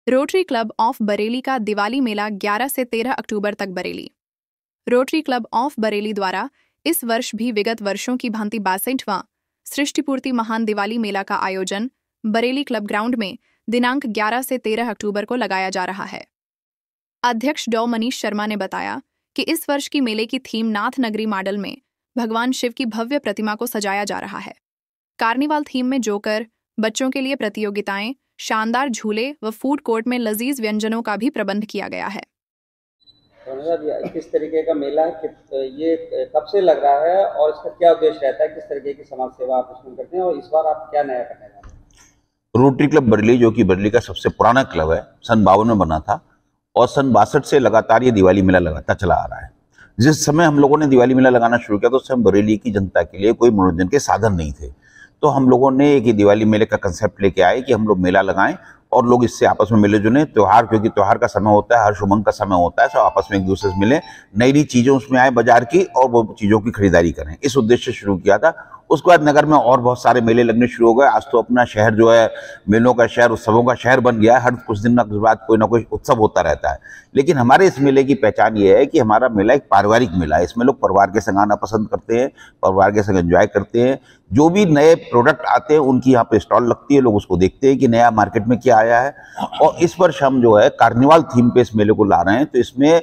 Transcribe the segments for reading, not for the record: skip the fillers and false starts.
Rotary club of Bareilly का दिवाली मेला 11 से 13 अक्टूबर तक Bareilly. Rotary club of Bareilly द्वारा इस वर्ष भी विगत वर्षों की भांति 62वां सृष्टिपूर्ति महान दिवाली मेला का आयोजन बरेली क्लब ग्राउंड में दिनांक 11 से 13 अक्टूबर को लगाया जा रहा है। अध्यक्ष डॉ मनीष शर्मा ने बताया कि इस वर्ष की मेले की थीम नाथ नगरी मॉडल में भगवान शिव की भव्य प्रतिमा को सजाया जा रहा है। कार्निवाल थीम में जोकर, बच्चों के लिए प्रतियोगिताएं, शानदार झूले व फूड कोर्ट में लजीज व्यंजनों का भी प्रबंध किया गया है। किस तरीके का मेला है, ये कब से लग रहा है और इसका क्या उद्देश्य रहता है, किस तरीके की समाज सेवा आप इसमें करते हैं और इस बार आप क्या नया करने जा रहे हैं? रोटरी क्लब बरेली, जो कि बरेली का सबसे पुराना क्लब है, सन 52 में बना था और सन 62 से लगातार ये दिवाली मेला लगातार चला आ रहा है। जिस समय हम लोगों ने दिवाली मेला लगाना शुरू किया तो उस समय बरेली की जनता के लिए कोई मनोरंजन के साधन नहीं थे। तो हम लोगों ने एक दिवाली मेले का कंसेप्ट लेके आए कि हम लोग मेला लगाएं और लोग इससे आपस में मिले जुले। त्योहार, क्योंकि त्योहार का समय होता है, हर्ष उमंग का समय होता है, सब आपस में एक दूसरे से मिले, नई नई चीज़ें उसमें आए बाजार की और वो चीज़ों की खरीदारी करें, इस उद्देश्य से शुरू किया था। उसके बाद नगर में और बहुत सारे मेले लगने शुरू हो गए। आज तो अपना शहर जो है मेलों का शहर, उत्सवों का शहर बन गया है। हर कुछ दिन के बाद कोई ना कोई उत्सव होता रहता है। लेकिन हमारे इस मेले की पहचान ये है कि हमारा मेला एक पारिवारिक मेला है। इसमें लोग परिवार के संग आना पसंद करते हैं, परिवार के संग एंजॉय करते हैं। जो भी नए प्रोडक्ट आते हैं उनकी यहाँ पे स्टॉल लगती है, लोग उसको देखते हैं कि नया मार्केट में क्या आया है। और इस वर्ष हम जो है कार्निवाल थीम पे इस मेले को ला रहे हैं। तो इसमें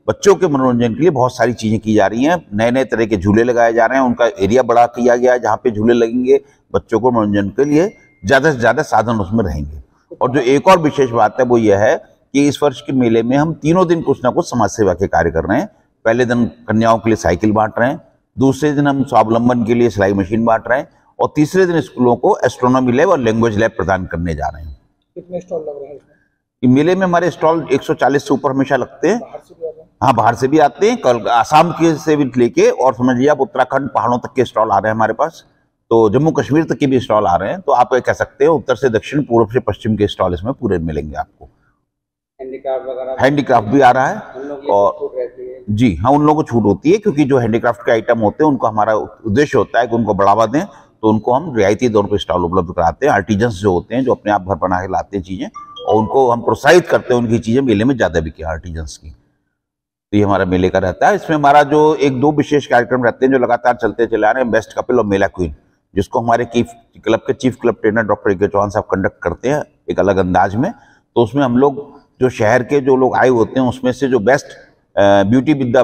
बच्चों के मनोरंजन के लिए बहुत सारी चीज़ें की जा रही हैं। नए नए तरह के झूले लगाए जा रहे हैं, उनका एरिया बड़ा किया गया है जहाँ पे झूले लगेंगे। बच्चों को मनोरंजन के लिए ज़्यादा से ज़्यादा साधन उसमें रहेंगे। और जो एक और विशेष बात है वो यह है कि इस वर्ष के मेले में हम तीनों दिन कुछ ना कुछ समाज सेवा के कार्य कर रहे हैं। पहले दिन कन्याओं के लिए साइकिल बांट रहे हैं, दूसरे दिन हम स्वावलंबन के लिए सिलाई मशीन बांट रहे हैं और तीसरे दिन स्कूलों को एस्ट्रोनॉमी लैब और लैंग्वेज लैब प्रदान करने जा रहे हैं। कितने स्टॉल लग रहे हैं इसमें? मेले में हमारे स्टॉल 140 से ऊपर हमेशा लगते हैं। हाँ, बाहर से भी आते हैं, कल आसाम के से भी लेके और समझिए आप उत्तराखंड पहाड़ों तक के स्टॉल आ रहे हैं हमारे पास। तो जम्मू कश्मीर तक के भी स्टॉल आ रहे हैं। तो आप कह सकते हैं उत्तर से दक्षिण, पूर्व से पश्चिम के स्टॉल इसमें पूरे मिलेंगे आपको। हैंडीक्राफ्ट भी आ रहा है और जी हाँ, उन लोगों को छूट होती है क्योंकि जो हैंडीक्राफ्ट के आइटम होते हैं उनको हमारा उद्देश्य होता है कि उनको बढ़ावा दें। तो उनको हम रियायती दर पर स्टॉल उपलब्ध कराते हैं। आर्टिजन्स जो होते हैं, जो अपने आप घर बना के लाते हैं चीज़ें, और उनको हम प्रोत्साहित करते हैं उनकी चीज़ें मेले में ज़्यादा बिके, आर्टिजन्स की। तो ये हमारा मेले का रहता है। इसमें हमारा जो एक दो विशेष कार्यक्रम रहते हैं जो लगातार चलते चले आ रहे हैं। बेस्ट कपिल और मेला क्वीन, जिसको हमारे क्लब के chief club trainer doctor A K. Chauhan साहब कंडक्ट करते हैं एक अलग अंदाज में। तो उसमें हम लोग जो शहर के जो लोग आए होते हैं उसमें से जो best beauty with the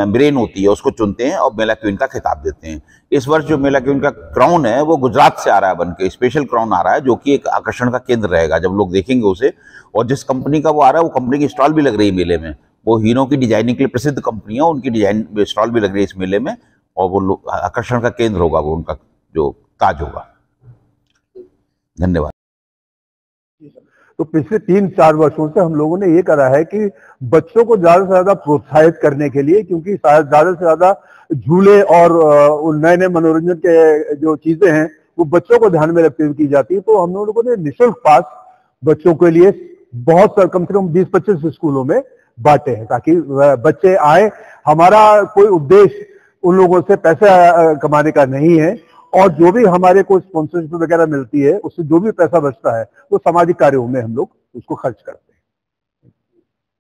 brain होती है उसको चुनते हैं और मेला क्वीन का खिताब देते हैं। इस वर्ष जो मेला क्वीन का क्राउन है वो गुजरात से आ रहा है, बन के स्पेशल क्राउन आ रहा है, जो कि एक आकर्षण का केंद्र रहेगा जब लोग देखेंगे उसे। और जिस कंपनी का वो आ रहा है वो कंपनी की स्टॉल भी लग रही है मेले में। वो हीरो की डिजाइनिंग के लिए प्रसिद्ध कंपनी है, उनकी डिजाइन स्टॉल भी लग रही है इस मेले में। और वो आकर्षण का केंद्र होगा, वो उनका जो ताज होगा। धन्यवाद। तो पिछले 3-4 वर्षों से हम लोगों ने ये करा है कि बच्चों को ज्यादा से ज्यादा प्रोत्साहित करने के लिए, क्योंकि ज्यादा से ज्यादा झूले और नए नए मनोरंजन के जो चीजें हैं वो बच्चों को ध्यान में रखते हुए की जाती है। तो हम लोगों ने निःशुल्क पास बच्चों के लिए बहुत सारे, कम से कम 20-25 स्कूलों में बांटे हैं ताकि बच्चे आए। हमारा कोई उद्देश्य उन लोगों से पैसा कमाने का नहीं है, और जो भी हमारे को स्पॉन्सरशिप वगैरह मिलती है उससे जो भी पैसा बचता है वो सामाजिक कार्यों में हम लोग उसको खर्च करते हैं।